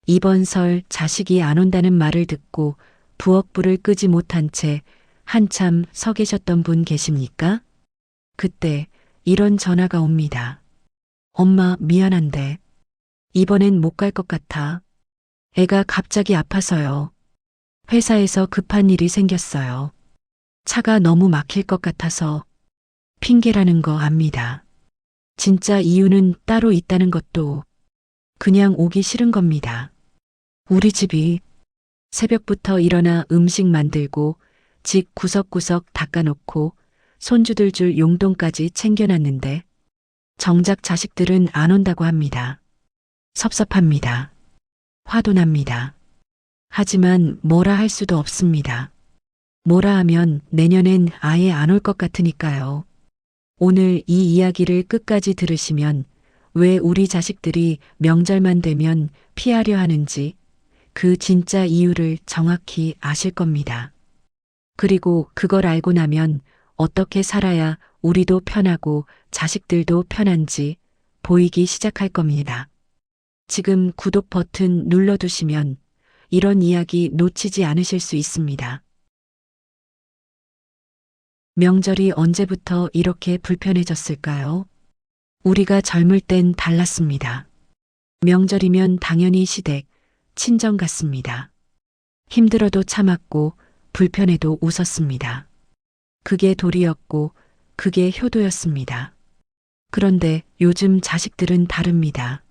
이번 설 자식이 안 온다는 말을 듣고 부엌불을 끄지 못한 채 한참 서 계셨던 분 계십니까? 그때 이런 전화가 옵니다. 엄마, 미안한데 이번엔 못 갈 것 같아. 애가 갑자기 아파서요. 회사에서 급한 일이 생겼어요. 차가 너무 막힐 것 같아서. 핑계라는 거 압니다. 진짜 이유는 따로 있다는 것도 그냥 오기 싫은 겁니다. 우리 집이 새벽부터 일어나 음식 만들고 집 구석구석 닦아놓고 손주들 줄 용돈까지 챙겨놨는데 정작 자식들은 안 온다고 합니다. 섭섭합니다. 화도 납니다. 하지만 뭐라 할 수도 없습니다. 뭐라 하면 내년엔 아예 안 올 것 같으니까요. 오늘 이 이야기를 끝까지 들으시면 왜 우리 자식들이 명절만 되면 피하려 하는지 그 진짜 이유를 정확히 아실 겁니다. 그리고 그걸 알고 나면 어떻게 살아야 우리도 편하고 자식들도 편한지 보이기 시작할 겁니다. 지금 구독 버튼 눌러두시면 이런 이야기 놓치지 않으실 수 있습니다. 명절이 언제부터 이렇게 불편해졌을까요? 우리가 젊을 땐 달랐습니다. 명절이면 당연히 시댁, 친정 갔습니다. 힘들어도 참았고 불편해도 웃었습니다. 그게 도리였고 그게 효도였습니다. 그런데 요즘 자식들은 다릅니다.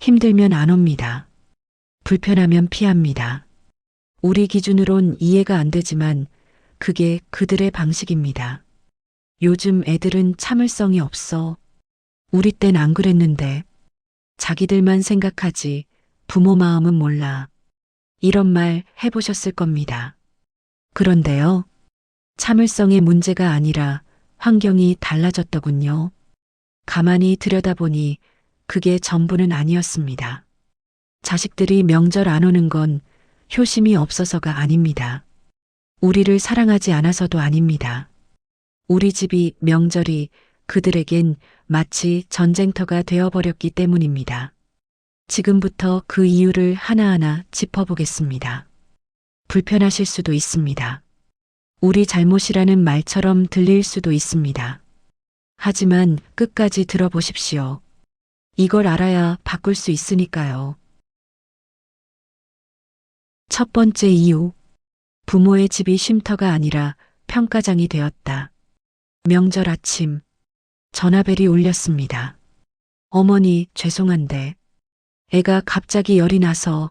힘들면 안 옵니다. 불편하면 피합니다. 우리 기준으론 이해가 안 되지만 그게 그들의 방식입니다. 요즘 애들은 참을성이 없어. 우리 땐 안 그랬는데. 자기들만 생각하지 부모 마음은 몰라. 이런 말 해보셨을 겁니다. 그런데요. 참을성의 문제가 아니라 환경이 달라졌더군요. 가만히 들여다보니 그게 전부는 아니었습니다. 자식들이 명절 안 오는 건 효심이 없어서가 아닙니다. 우리를 사랑하지 않아서도 아닙니다. 우리 집이 명절이 그들에겐 마치 전쟁터가 되어버렸기 때문입니다. 지금부터 그 이유를 하나하나 짚어보겠습니다. 불편하실 수도 있습니다. 우리 잘못이라는 말처럼 들릴 수도 있습니다. 하지만 끝까지 들어보십시오. 이걸 알아야 바꿀 수 있으니까요. 첫 번째 이유. 부모의 집이 쉼터가 아니라 평가장이 되었다. 명절 아침, 전화벨이 울렸습니다. 어머니, 죄송한데 애가 갑자기 열이 나서.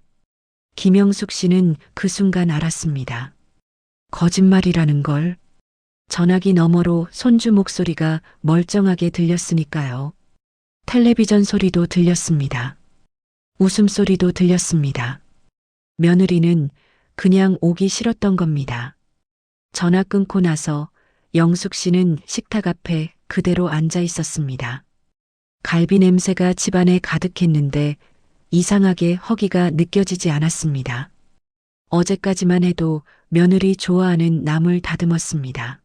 김영숙 씨는 그 순간 알았습니다. 거짓말이라는 걸. 전화기 너머로 손주 목소리가 멀쩡하게 들렸으니까요. 텔레비전 소리도 들렸습니다. 웃음소리도 들렸습니다. 며느리는 그냥 오기 싫었던 겁니다. 전화 끊고 나서 영숙 씨는 식탁 앞에 그대로 앉아 있었습니다. 갈비 냄새가 집안에 가득했는데 이상하게 허기가 느껴지지 않았습니다. 어제까지만 해도 며느리 좋아하는 나물 다듬었습니다.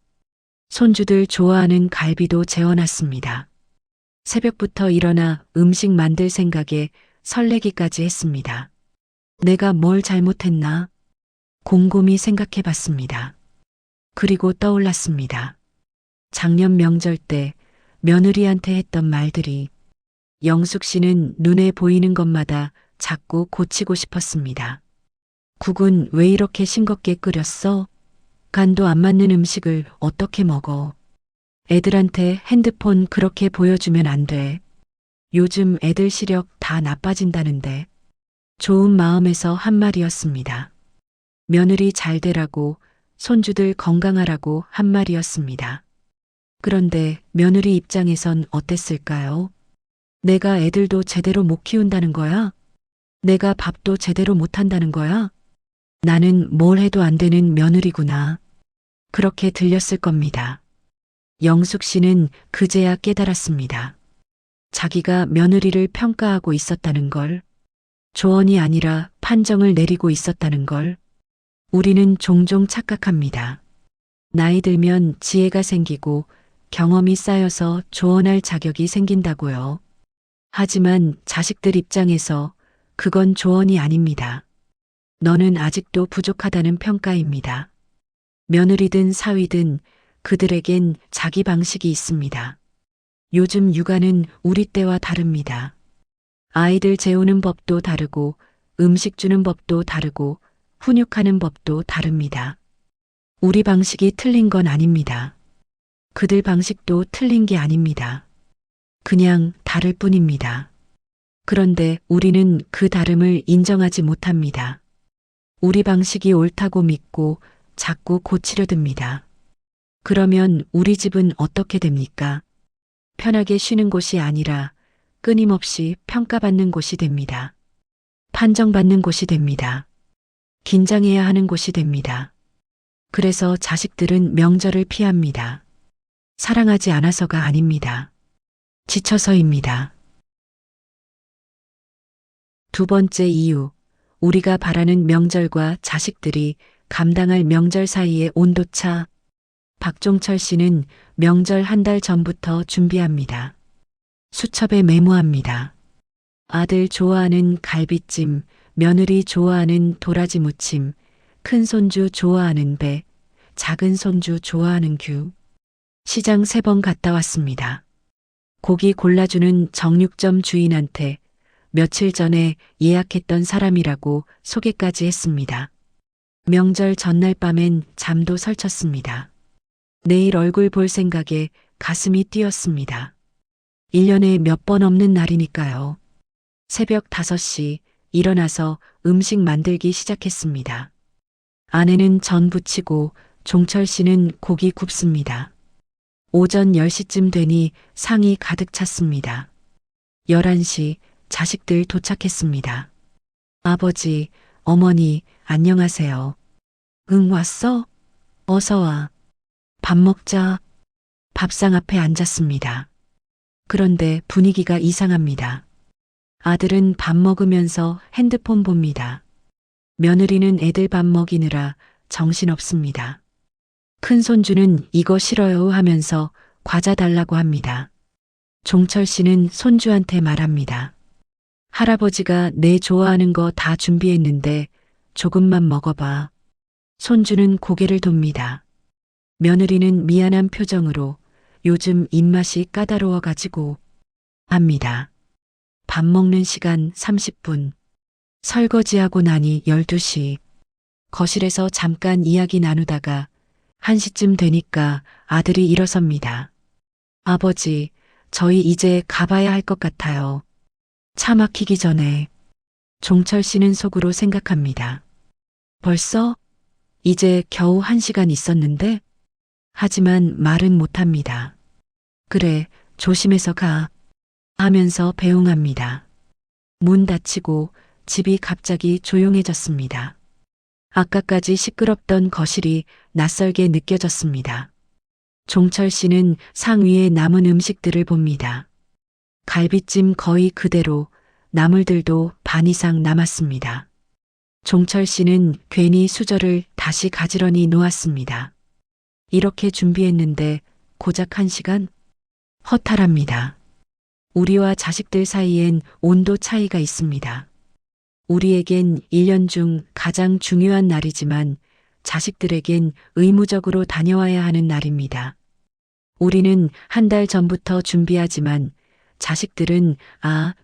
손주들 좋아하는 갈비도 재워놨습니다. 새벽부터 일어나 음식 만들 생각에 설레기까지 했습니다. 내가 뭘 잘못했나? 곰곰이 생각해 봤습니다. 그리고 떠올랐습니다. 작년 명절 때 며느리한테 했던 말들이. 영숙 씨는 눈에 보이는 것마다 자꾸 고치고 싶었습니다. 국은 왜 이렇게 싱겁게 끓였어? 간도 안 맞는 음식을 어떻게 먹어? 애들한테 핸드폰 그렇게 보여주면 안 돼. 요즘 애들 시력 다 나빠진다는데. 좋은 마음에서 한 말이었습니다. 며느리 잘 되라고, 손주들 건강하라고 한 말이었습니다. 그런데 며느리 입장에선 어땠을까요? 내가 애들도 제대로 못 키운다는 거야? 내가 밥도 제대로 못 한다는 거야? 나는 뭘 해도 안 되는 며느리구나. 그렇게 들렸을 겁니다. 영숙 씨는 그제야 깨달았습니다. 자기가 며느리를 평가하고 있었다는 걸. 조언이 아니라 판정을 내리고 있었다는 걸. 우리는 종종 착각합니다. 나이 들면 지혜가 생기고 경험이 쌓여서 조언할 자격이 생긴다고요. 하지만 자식들 입장에서 그건 조언이 아닙니다. 너는 아직도 부족하다는 평가입니다. 며느리든 사위든 그들에겐 자기 방식이 있습니다. 요즘 육아는 우리 때와 다릅니다. 아이들 재우는 법도 다르고 음식 주는 법도 다르고 훈육하는 법도 다릅니다. 우리 방식이 틀린 건 아닙니다. 그들 방식도 틀린 게 아닙니다. 그냥 다를 뿐입니다. 그런데 우리는 그 다름을 인정하지 못합니다. 우리 방식이 옳다고 믿고 자꾸 고치려 듭니다. 그러면 우리 집은 어떻게 됩니까? 편하게 쉬는 곳이 아니라 끊임없이 평가받는 곳이 됩니다. 판정받는 곳이 됩니다. 긴장해야 하는 곳이 됩니다. 그래서 자식들은 명절을 피합니다. 사랑하지 않아서가 아닙니다. 지쳐서입니다. 두 번째 이유, 우리가 바라는 명절과 자식들이 감당할 명절 사이의 온도차. 박종철 씨는 명절 한 달 전부터 준비합니다. 수첩에 메모합니다. 아들 좋아하는 갈비찜, 며느리 좋아하는 도라지 무침, 큰 손주 좋아하는 배, 작은 손주 좋아하는 귤. 시장 3번 갔다 왔습니다. 고기 골라주는 정육점 주인한테 며칠 전에 예약했던 사람이라고 소개까지 했습니다. 명절 전날 밤엔 잠도 설쳤습니다. 내일 얼굴 볼 생각에 가슴이 뛰었습니다. 1년에 몇 번 없는 날이니까요. 새벽 5시 일어나서 음식 만들기 시작했습니다. 아내는 전 부치고 종철 씨는 고기 굽습니다. 오전 10시쯤 되니 상이 가득 찼습니다. 11시 자식들 도착했습니다. 아버지, 어머니, 안녕하세요. 응, 왔어? 어서 와. 밥 먹자. 밥상 앞에 앉았습니다. 그런데 분위기가 이상합니다. 아들은 밥 먹으면서 핸드폰 봅니다. 며느리는 애들 밥 먹이느라 정신없습니다. 큰 손주는 이거 싫어요 하면서 과자 달라고 합니다. 종철 씨는 손주한테 말합니다. 할아버지가 내 좋아하는 거 다 준비했는데 조금만 먹어봐. 손주는 고개를 돕니다. 며느리는 미안한 표정으로 요즘 입맛이 까다로워가지고 합니다. 밥 먹는 시간 30분. 설거지하고 나니 12시. 거실에서 잠깐 이야기 나누다가 1시쯤 되니까 아들이 일어섭니다. 아버지, 저희 이제 가봐야 할 것 같아요. 차 막히기 전에. 종철 씨는 속으로 생각합니다. 벌써? 이제 겨우 1시간 있었는데? 하지만 말은 못합니다. 그래, 조심해서 가. 하면서 배웅합니다. 문 닫히고 집이 갑자기 조용해졌습니다. 아까까지 시끄럽던 거실이 낯설게 느껴졌습니다. 종철 씨는 상 위에 남은 음식들을 봅니다. 갈비찜 거의 그대로, 나물들도 반 이상 남았습니다. 종철 씨는 괜히 수저를 다시 가지런히 놓았습니다. 이렇게 준비했는데 고작 1시간? 허탈합니다. 우리와 자식들 사이엔 온도 차이가 있습니다. 우리에겐 1년 중 가장 중요한 날이지만 자식들에겐 의무적으로 다녀와야 하는 날입니다. 우리는 한 달 전부터 준비하지만 자식들은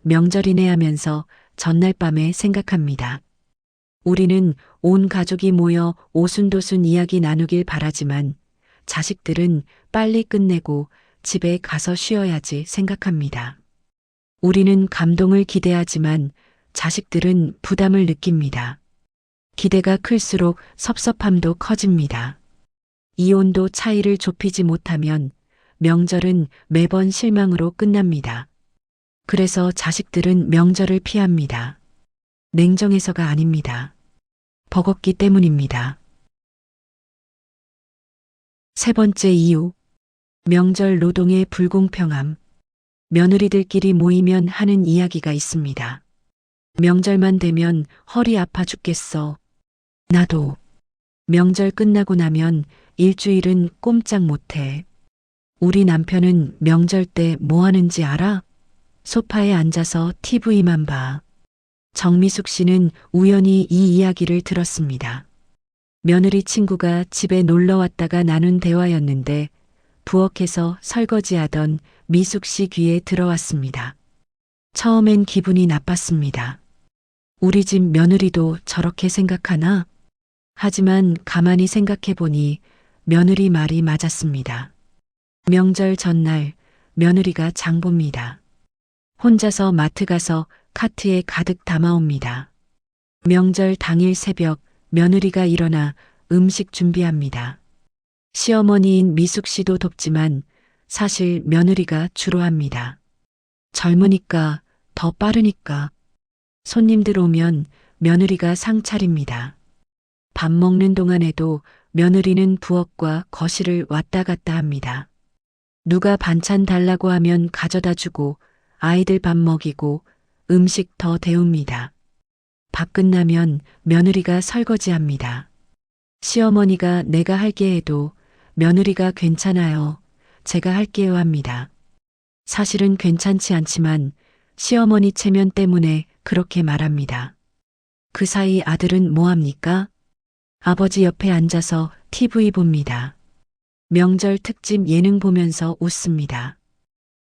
명절이네 하면서 전날 밤에 생각합니다. 우리는 온 가족이 모여 오순도순 이야기 나누길 바라지만 자식들은 빨리 끝내고 집에 가서 쉬어야지 생각합니다. 우리는 감동을 기대하지만 자식들은 부담을 느낍니다. 기대가 클수록 섭섭함도 커집니다. 이 온도 차이를 좁히지 못하면 명절은 매번 실망으로 끝납니다. 그래서 자식들은 명절을 피합니다. 냉정해서가 아닙니다. 버겁기 때문입니다. 세 번째 이유, 명절 노동의 불공평함. 며느리들끼리 모이면 하는 이야기가 있습니다. 명절만 되면 허리 아파 죽겠어. 나도. 명절 끝나고 나면 일주일은 꼼짝 못해. 우리 남편은 명절 때 뭐 하는지 알아? 소파에 앉아서 TV만 봐. 정미숙 씨는 우연히 이 이야기를 들었습니다. 며느리 친구가 집에 놀러 왔다가 나눈 대화였는데 부엌에서 설거지하던 미숙 씨 귀에 들어왔습니다. 처음엔 기분이 나빴습니다. 우리 집 며느리도 저렇게 생각하나? 하지만 가만히 생각해 보니 며느리 말이 맞았습니다. 명절 전날 며느리가 장 봅니다. 혼자서 마트 가서 카트에 가득 담아옵니다. 명절 당일 새벽 며느리가 일어나 음식 준비합니다. 시어머니인 미숙 씨도 돕지만 사실 며느리가 주로 합니다. 젊으니까 더 빠르니까. 손님들 오면 며느리가 상 차립니다. 밥 먹는 동안에도 며느리는 부엌과 거실을 왔다 갔다 합니다. 누가 반찬 달라고 하면 가져다 주고 아이들 밥 먹이고 음식 더 데웁니다. 밥 끝나면 며느리가 설거지합니다. 시어머니가 내가 할게 해도 며느리가 괜찮아요. 제가 할게요 합니다. 사실은 괜찮지 않지만 시어머니 체면 때문에 그렇게 말합니다. 그 사이 아들은 뭐 합니까? 아버지 옆에 앉아서 TV 봅니다. 명절 특집 예능 보면서 웃습니다.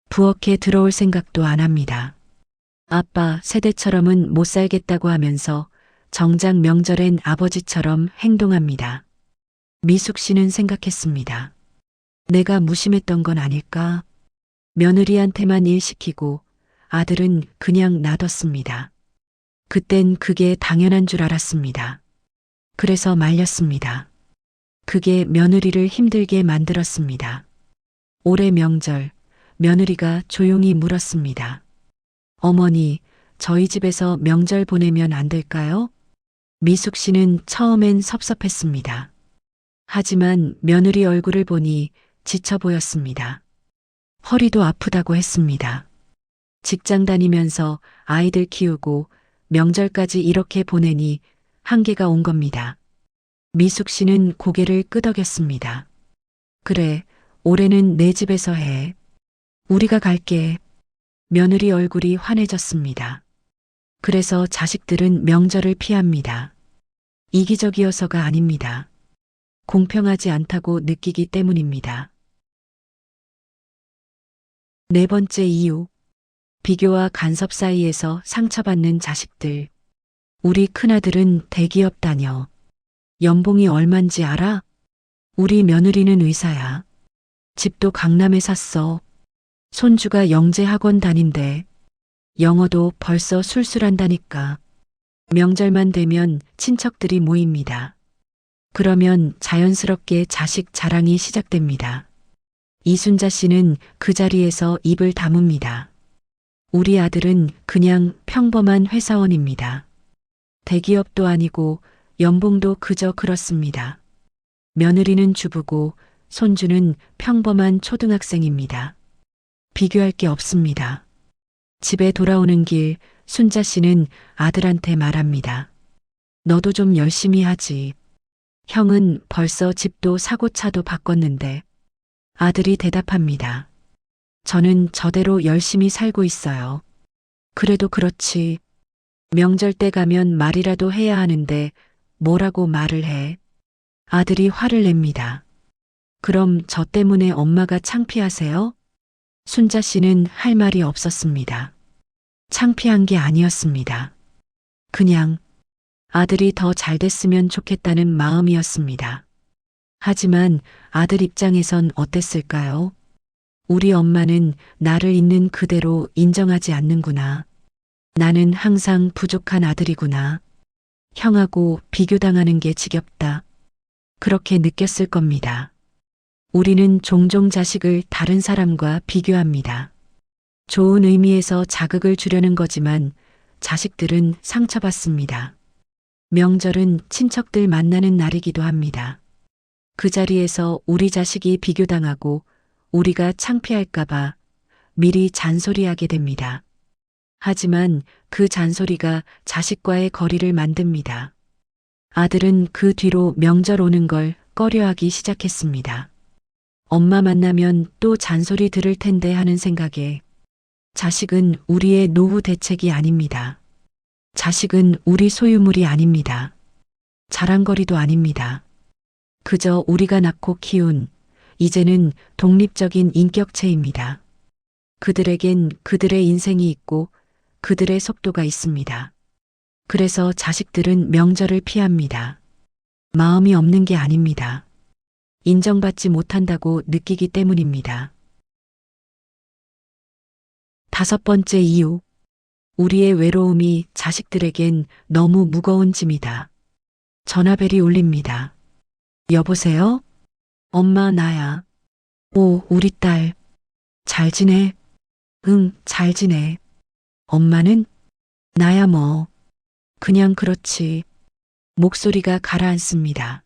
부엌에 들어올 생각도 안 합니다. 아빠 세대처럼은 못 살겠다고 하면서 정작 명절엔 아버지처럼 행동합니다. 미숙 씨는 생각했습니다. 내가 무심했던 건 아닐까? 며느리한테만 일 시키고 아들은 그냥 놔뒀습니다. 그땐 그게 당연한 줄 알았습니다. 그래서 말렸습니다. 그게 며느리를 힘들게 만들었습니다. 올해 명절, 며느리가 조용히 물었습니다. 어머니, 저희 집에서 명절 보내면 안 될까요? 미숙 씨는 처음엔 섭섭했습니다. 하지만 며느리 얼굴을 보니 지쳐 보였습니다. 허리도 아프다고 했습니다. 직장 다니면서 아이들 키우고 명절까지 이렇게 보내니 한계가 온 겁니다. 미숙 씨는 고개를 끄덕였습니다. 그래, 올해는 내 집에서 해. 우리가 갈게. 며느리 얼굴이 환해졌습니다. 그래서 자식들은 명절을 피합니다. 이기적이어서가 아닙니다. 공평하지 않다고 느끼기 때문입니다. 네 번째 이유. 비교와 간섭 사이에서 상처받는 자식들. 우리 큰아들은 대기업 다녀. 연봉이 얼만지 알아? 우리 며느리는 의사야. 집도 강남에 샀어. 손주가 영재학원 다닌대. 영어도 벌써 술술한다니까. 명절만 되면 친척들이 모입니다. 그러면 자연스럽게 자식 자랑이 시작됩니다. 이순자 씨는 그 자리에서 입을 다뭅니다. 우리 아들은 그냥 평범한 회사원입니다. 대기업도 아니고 연봉도 그저 그렇습니다. 며느리는 주부고 손주는 평범한 초등학생입니다. 비교할 게 없습니다. 집에 돌아오는 길 순자 씨는 아들한테 말합니다. 너도 좀 열심히 하지. 형은 벌써 집도 사고 차도 바꿨는데. 아들이 대답합니다. 저는 저대로 열심히 살고 있어요. 그래도 그렇지. 명절 때 가면 말이라도 해야 하는데 뭐라고 말을 해. 아들이 화를 냅니다. 그럼 저 때문에 엄마가 창피하세요? 순자 씨는 할 말이 없었습니다. 창피한 게 아니었습니다. 그냥 아들이 더 잘 됐으면 좋겠다는 마음이었습니다. 하지만 아들 입장에선 어땠을까요? 우리 엄마는 나를 있는 그대로 인정하지 않는구나. 나는 항상 부족한 아들이구나. 형하고 비교당하는 게 지겹다. 그렇게 느꼈을 겁니다. 우리는 종종 자식을 다른 사람과 비교합니다. 좋은 의미에서 자극을 주려는 거지만 자식들은 상처받습니다. 명절은 친척들 만나는 날이기도 합니다. 그 자리에서 우리 자식이 비교당하고 우리가 창피할까봐 미리 잔소리하게 됩니다. 하지만 그 잔소리가 자식과의 거리를 만듭니다. 아들은 그 뒤로 명절 오는 걸 꺼려하기 시작했습니다. 엄마 만나면 또 잔소리 들을 텐데 하는 생각에 자식은 우리의 노후 대책이 아닙니다. 자식은 우리 소유물이 아닙니다. 자랑거리도 아닙니다. 그저 우리가 낳고 키운 이제는 독립적인 인격체입니다. 그들에겐 그들의 인생이 있고 그들의 속도가 있습니다. 그래서 자식들은 명절을 피합니다. 마음이 없는 게 아닙니다. 인정받지 못한다고 느끼기 때문입니다. 5번째 이유. 우리의 외로움이 자식들에겐 너무 무거운 짐이다. 전화벨이 울립니다. 여보세요? 엄마, 나야. 오, 우리 딸. 잘 지내? 응, 잘 지내. 엄마는? 나야 뭐. 그냥 그렇지. 목소리가 가라앉습니다.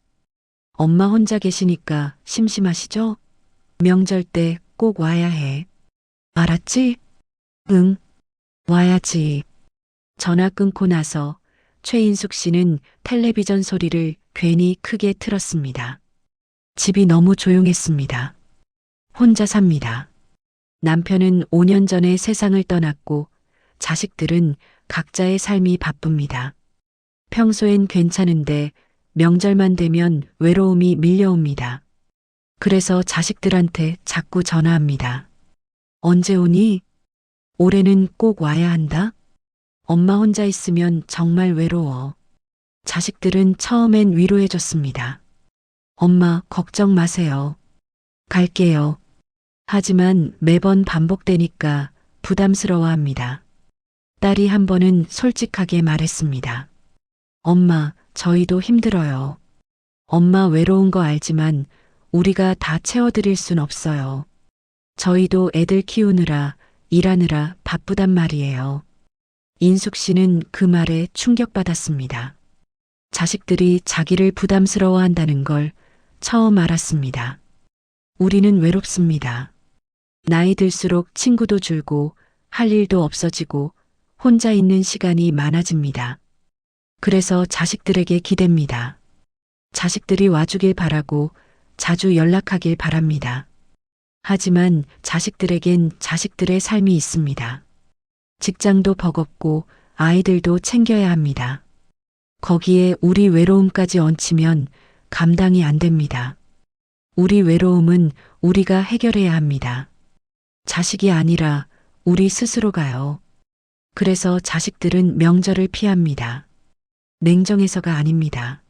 엄마 혼자 계시니까 심심하시죠? 명절 때 꼭 와야 해. 알았지? 응, 와야지. 전화 끊고 나서 최인숙 씨는 텔레비전 소리를 괜히 크게 틀었습니다. 집이 너무 조용했습니다. 혼자 삽니다. 남편은 5년 전에 세상을 떠났고 자식들은 각자의 삶이 바쁩니다. 평소엔 괜찮은데 명절만 되면 외로움이 밀려옵니다. 그래서 자식들한테 자꾸 전화합니다. 언제 오니? 올해는 꼭 와야 한다? 엄마 혼자 있으면 정말 외로워. 자식들은 처음엔 위로해줬습니다. 엄마, 걱정 마세요. 갈게요. 하지만 매번 반복되니까 부담스러워 합니다. 딸이 한 번은 솔직하게 말했습니다. 엄마, 저희도 힘들어요. 엄마 외로운 거 알지만 우리가 다 채워드릴 순 없어요. 저희도 애들 키우느라 일하느라 바쁘단 말이에요. 인숙 씨는 그 말에 충격받았습니다. 자식들이 자기를 부담스러워한다는 걸 처음 알았습니다. 우리는 외롭습니다. 나이 들수록 친구도 줄고 할 일도 없어지고 혼자 있는 시간이 많아집니다. 그래서 자식들에게 기댑니다. 자식들이 와주길 바라고 자주 연락하길 바랍니다. 하지만 자식들에겐 자식들의 삶이 있습니다. 직장도 버겁고 아이들도 챙겨야 합니다. 거기에 우리 외로움까지 얹히면 감당이 안 됩니다. 우리 외로움은 우리가 해결해야 합니다. 자식이 아니라 우리 스스로가요. 그래서 자식들은 명절을 피합니다. 냉정해서가 아닙니다.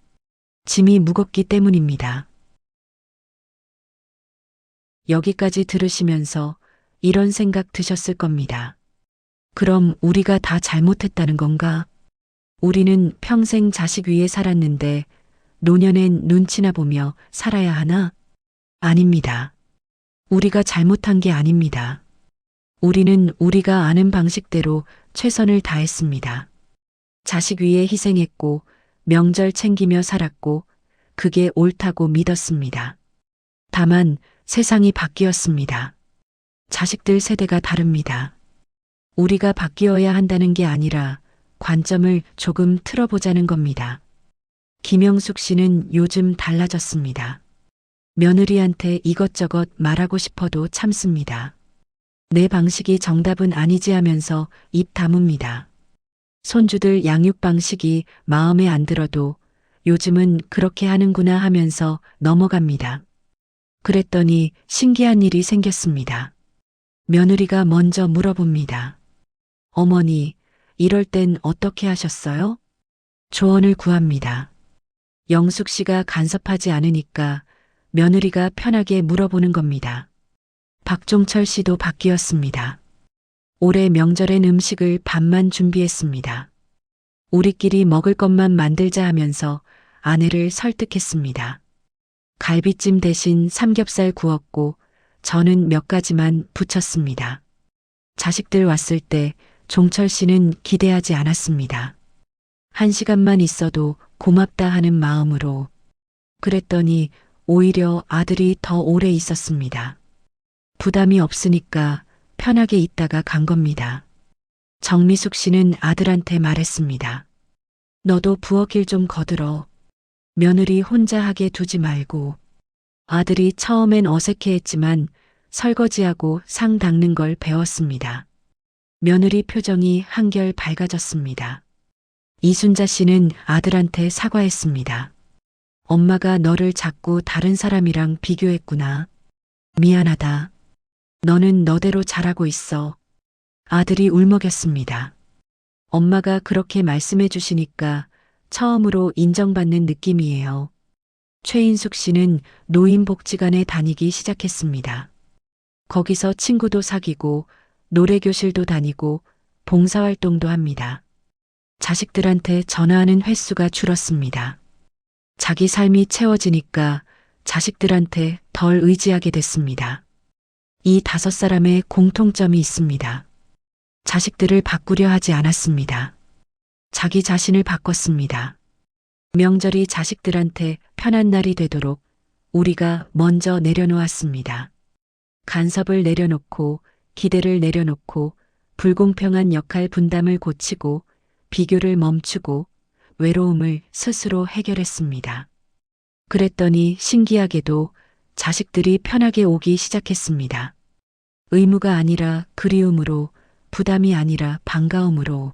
짐이 무겁기 때문입니다. 여기까지 들으시면서 이런 생각 드셨을 겁니다. 그럼 우리가 다 잘못했다는 건가? 우리는 평생 자식 위에 살았는데 노년엔 눈치나 보며 살아야 하나? 아닙니다. 우리가 잘못한 게 아닙니다. 우리는 우리가 아는 방식대로 최선을 다했습니다. 자식 위해 희생했고 명절 챙기며 살았고 그게 옳다고 믿었습니다. 다만 세상이 바뀌었습니다. 자식들 세대가 다릅니다. 우리가 바뀌어야 한다는 게 아니라 관점을 조금 틀어보자는 겁니다. 김영숙 씨는 요즘 달라졌습니다. 며느리한테 이것저것 말하고 싶어도 참습니다. 내 방식이 정답은 아니지 하면서 입 다뭅니다. 손주들 양육 방식이 마음에 안 들어도 요즘은 그렇게 하는구나 하면서 넘어갑니다. 그랬더니 신기한 일이 생겼습니다. 며느리가 먼저 물어봅니다. 어머니, 이럴 땐 어떻게 하셨어요? 조언을 구합니다. 영숙 씨가 간섭하지 않으니까 며느리가 편하게 물어보는 겁니다. 박종철 씨도 바뀌었습니다. 올해 명절엔 음식을 반만 준비했습니다. 우리끼리 먹을 것만 만들자 하면서 아내를 설득했습니다. 갈비찜 대신 삼겹살 구웠고 저는 몇 가지만 부쳤습니다. 자식들 왔을 때 종철 씨는 기대하지 않았습니다. 1시간만 있어도 고맙다 하는 마음으로. 그랬더니 오히려 아들이 더 오래 있었습니다. 부담이 없으니까 편하게 있다가 간 겁니다. 정미숙 씨는 아들한테 말했습니다. 너도 부엌일 좀 거들어. 며느리 혼자 하게 두지 말고. 아들이 처음엔 어색해했지만 설거지하고 상 닦는 걸 배웠습니다. 며느리 표정이 한결 밝아졌습니다. 이순자 씨는 아들한테 사과했습니다. 엄마가 너를 자꾸 다른 사람이랑 비교했구나. 미안하다. 너는 너대로 잘하고 있어. 아들이 울먹였습니다. 엄마가 그렇게 말씀해 주시니까 처음으로 인정받는 느낌이에요. 최인숙 씨는 노인복지관에 다니기 시작했습니다. 거기서 친구도 사귀고 노래교실도 다니고 봉사활동도 합니다. 자식들한테 전화하는 횟수가 줄었습니다. 자기 삶이 채워지니까 자식들한테 덜 의지하게 됐습니다. 이 5사람의 공통점이 있습니다. 자식들을 바꾸려 하지 않았습니다. 자기 자신을 바꿨습니다. 명절이 자식들한테 편한 날이 되도록 우리가 먼저 내려놓았습니다. 간섭을 내려놓고 기대를 내려놓고 불공평한 역할 분담을 고치고 비교를 멈추고 외로움을 스스로 해결했습니다. 그랬더니 신기하게도 자식들이 편하게 오기 시작했습니다. 의무가 아니라 그리움으로, 부담이 아니라 반가움으로.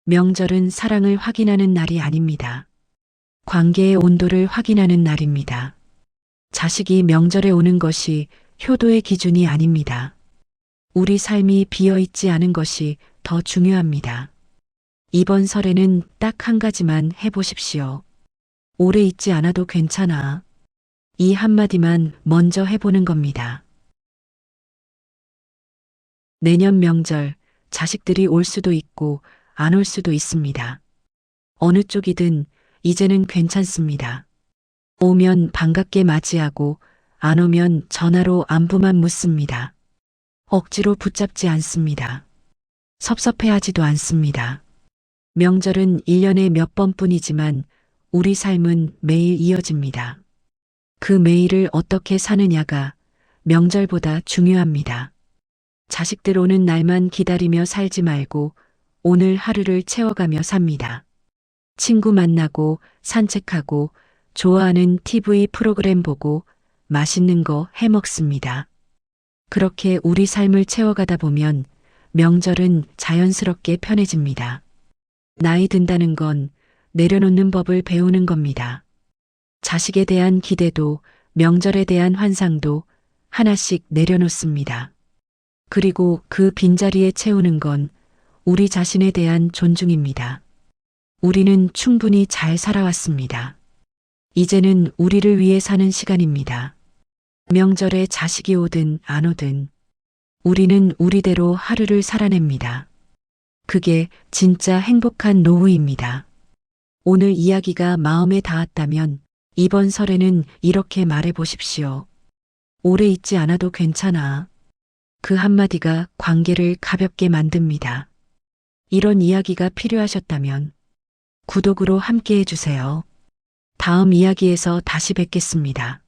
명절은 사랑을 확인하는 날이 아닙니다. 관계의 온도를 확인하는 날입니다. 자식이 명절에 오는 것이 효도의 기준이 아닙니다. 우리 삶이 비어있지 않은 것이 더 중요합니다. 이번 설에는 딱 한 가지만 해보십시오. 오래 있지 않아도 괜찮아. 이 한마디만 먼저 해보는 겁니다. 내년 명절, 자식들이 올 수도 있고 안 올 수도 있습니다. 어느 쪽이든 이제는 괜찮습니다. 오면 반갑게 맞이하고 안 오면 전화로 안부만 묻습니다. 억지로 붙잡지 않습니다. 섭섭해하지도 않습니다. 명절은 1년에 몇 번뿐이지만 우리 삶은 매일 이어집니다. 그 매일을 어떻게 사느냐가 명절보다 중요합니다. 자식들 오는 날만 기다리며 살지 말고 오늘 하루를 채워가며 삽니다. 친구 만나고 산책하고 좋아하는 TV 프로그램 보고 맛있는 거 해 먹습니다. 그렇게 우리 삶을 채워가다 보면 명절은 자연스럽게 편해집니다. 나이 든다는 건 내려놓는 법을 배우는 겁니다. 자식에 대한 기대도 명절에 대한 환상도 하나씩 내려놓습니다. 그리고 그 빈자리에 채우는 건 우리 자신에 대한 존중입니다. 우리는 충분히 잘 살아왔습니다. 이제는 우리를 위해 사는 시간입니다. 명절에 자식이 오든 안 오든 우리는 우리대로 하루를 살아냅니다. 그게 진짜 행복한 노후입니다. 오늘 이야기가 마음에 닿았다면 이번 설에는 이렇게 말해 보십시오. 오래 있지 않아도 괜찮아. 그 한마디가 관계를 가볍게 만듭니다. 이런 이야기가 필요하셨다면 구독으로 함께 해주세요. 다음 이야기에서 다시 뵙겠습니다.